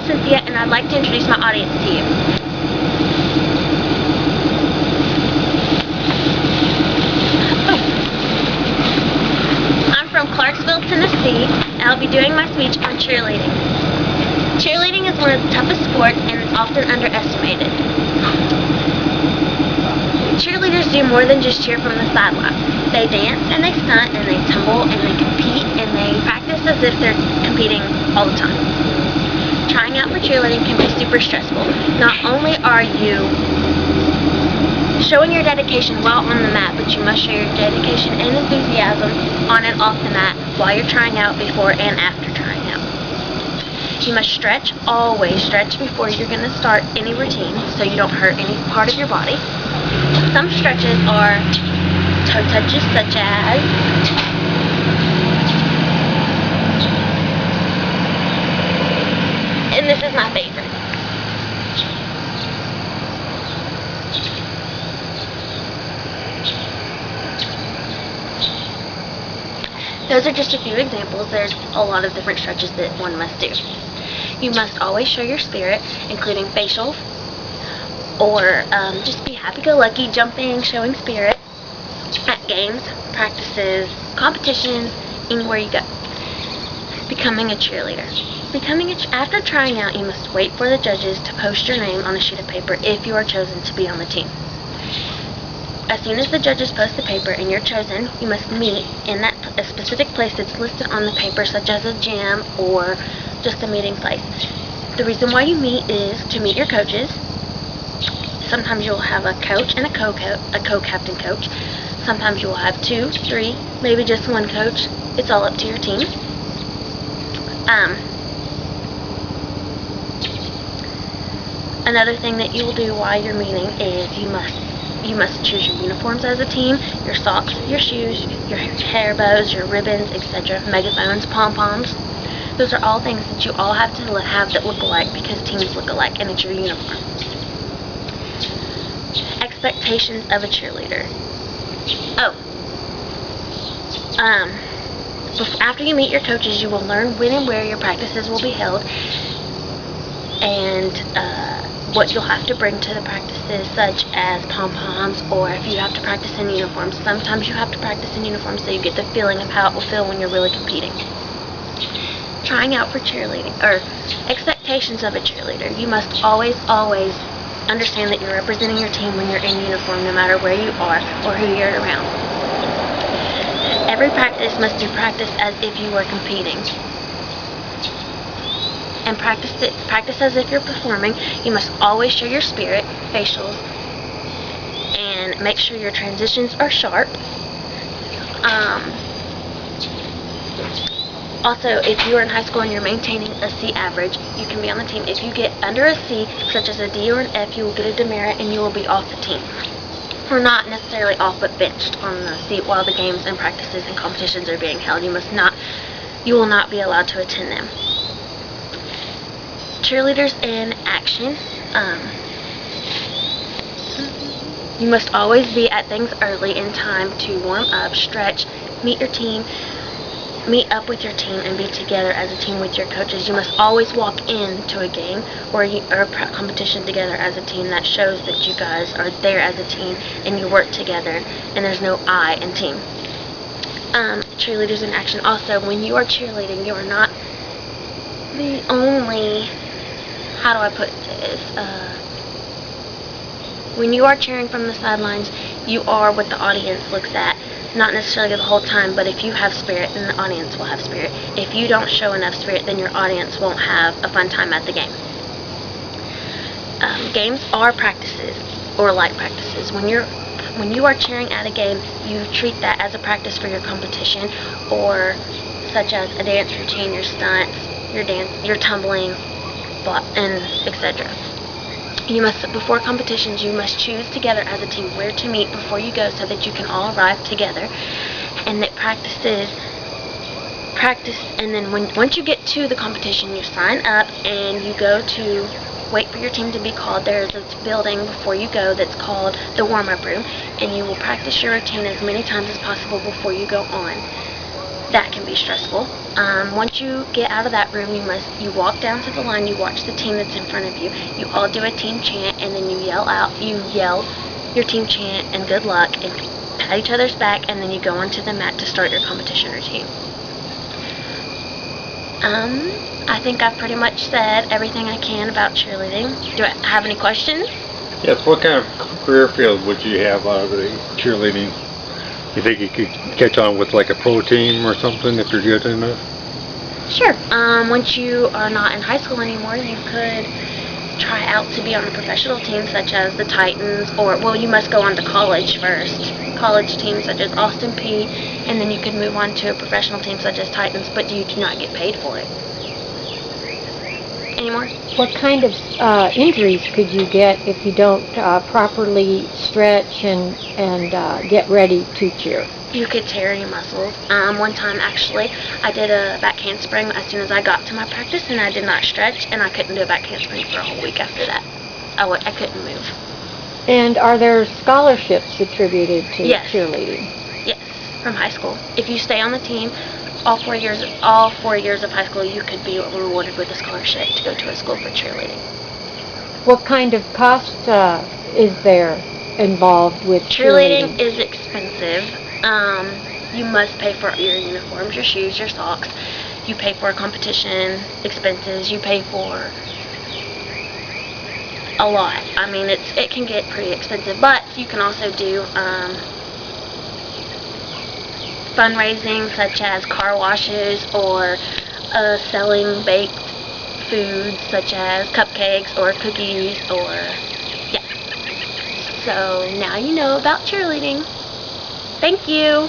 Cynthia, and I'd like to introduce my audience to you. I'm from Clarksville, Tennessee, and I'll be doing my speech on cheerleading. Cheerleading is one of the toughest sports and is often underestimated. Cheerleaders do more than just cheer from the sidelines. They dance and they stunt and they tumble and they compete and they practice as if they're competing all the time. Trying out for cheerleading can be super stressful. Not only are you showing your dedication while on the mat, but you must show your dedication and enthusiasm on and off the mat while you're trying out, before and after trying out. You must stretch, always stretch before you're going to start any routine so you don't hurt any part of your body. Some stretches are toe touches, such as and this is my favorite. Those are just a few examples. There's a lot of different stretches that one must do. You must always show your spirit, including facial, or just be happy-go-lucky, jumping, showing spirit at games, practices, competitions, anywhere you go. Becoming a cheerleader. After trying out, you must wait for the judges to post your name on a sheet of paper if you are chosen to be on the team. As soon as the judges post the paper and you're chosen, you must meet in a specific place that's listed on the paper, such as a gym or just a meeting place. The reason why you meet is to meet your coaches. Sometimes you'll have a coach and a co-captain coach. Sometimes you will have 2, 3, maybe just one coach. It's all up to your team. Another thing that you will do while you're meeting is you must choose your uniforms as a team, your socks, your shoes, your hair bows, your ribbons, etc., megaphones, pom-poms. Those are all things that you all have to have that look alike, because teams look alike and it's your uniform. Expectations of a cheerleader. After you meet your coaches, you will learn when and where your practices will be held, and what you'll have to bring to the practices, such as pom-poms, or if you have to practice in uniforms. Sometimes you have to practice in uniforms so you get the feeling of how it will feel when you're really competing. Trying out for cheerleading, or expectations of a cheerleader. You must always understand that you're representing your team when you're in uniform, no matter where you are or who you're around. Every practice must be practiced as if you were competing. And practice as if you're performing. You must always show your spirit, facials, and make sure your transitions are sharp. Also, if you are in high school and you're maintaining a C average, you can be on the team. If you get under a C, such as a D or an F, you will get a demerit and you will be off the team. Or not necessarily off, but benched on the seat while the games and practices and competitions are being held. You will not be allowed to attend them. Cheerleaders in action. You must always be at things early in time to warm up, stretch, meet up with your team, and be together as a team with your coaches. You must always walk into a game or a competition together as a team. That shows that you guys are there as a team and you work together, and there's no I in team. Cheerleaders in action. Also, when you are cheerleading, you are not the only, how do I put this, when you are cheering from the sidelines, you are what the audience looks at. Not necessarily the whole time, but if you have spirit, then the audience will have spirit. If you don't show enough spirit, then your audience won't have a fun time at the game. Games are practices, or like practices. When you are cheering at a game, you treat that as a practice for your competition, or such as a dance routine, your stunts, your tumbling, and etc. Before competitions, you must choose together as a team where to meet before you go, so that you can all arrive together. And that practice, and then once you get to the competition, you sign up and you go to wait for your team to be called. There's a building before you go that's called the warm-up room, and you will practice your routine as many times as possible before you go on. That can be stressful. Once you get out of that room, you walk down to the line, you watch the team that's in front of you. You all do a team chant, and then you yell your team chant and good luck, and pat each other's back, and then you go onto the mat to start your competition routine. I think I've pretty much said everything I can about cheerleading. Do I have any questions? Yes, what kind of career field would you have out of the cheerleading? You think you could catch on with like a pro team or something if you're good enough? Sure. Once you are not in high school anymore, you could try out to be on a professional team such as the Titans, or, well, you must go on to college first. College teams such as Assante, and then you could move on to a professional team such as Titans, but you do not get paid for it. Any more? What kind of injuries could you get if you don't properly stretch and get ready to cheer? You could tear your muscles. One time, actually, I did a back handspring as soon as I got to my practice, and I did not stretch, and I couldn't do a back handspring for a whole week after that. I couldn't move. And are there scholarships attributed to Yes. cheerleading? Yes, from high school. If you stay on the team, all 4 years of high school, you could be rewarded with a scholarship to go to a school for cheerleading. What kind of cost is there involved with cheerleading? Cheerleading is expensive. You must pay for your uniforms, your shoes, your socks. You pay for competition expenses. You pay for a lot. I mean, it can get pretty expensive, but you can also do fundraising such as car washes, or selling baked foods such as cupcakes or cookies, or yeah. So now you know about cheerleading. Thank you.